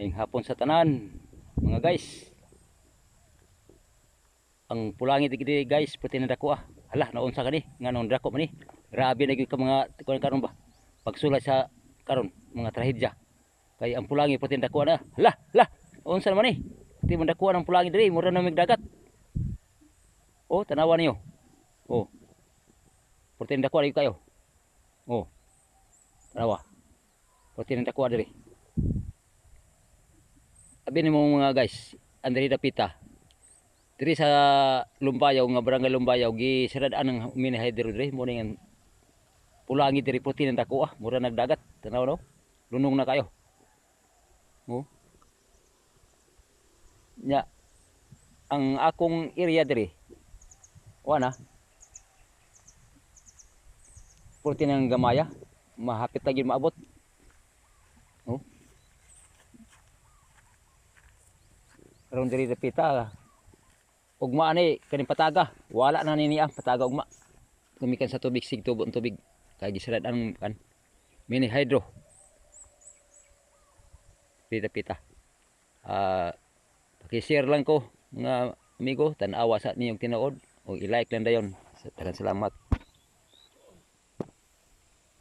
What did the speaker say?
Ing hapon sa tanan, mga guys. Ang pulangit gidi guys, puti na dako ah. Hala, naunsa kani? Nganong dako man ni? Grabe na gyud ka mga karon ba? Pagsulay sa karon, mga trahedya. Kay ang pulangit puti na dako na. Hala, hala. Unsa man ni? Puti man dako ang pulangit diri, mura na mig dagat. Oh, tanawan niyo. Oh. Puti na dako kayo. Oh. Tanawa. Puti na dako diri. Abi ni mo mga guys, andiri dapita. Diri sa Lumbayaw nga barangay Lumbayaw gi siradaan ang mini hydro diri mo ning pulangi diri puti nang dako ah, mura nagdagat. Tanaw no? Lunong na kayo. Oh. Nya ang akong area diri wana puti nang gamaya, mahapit lagi maabot. Oh. Karon diri dapita ugma ani kaning pataga, wala na nini ang pataga ugma. Gumikan sa tubig sig tubo tubig kay gisarad ang kan mini hydro. Pita-pita. Paki-share lang ko mga amigo, tan-awa sa ninyong tinuod o i-like lang dayon. Salamat.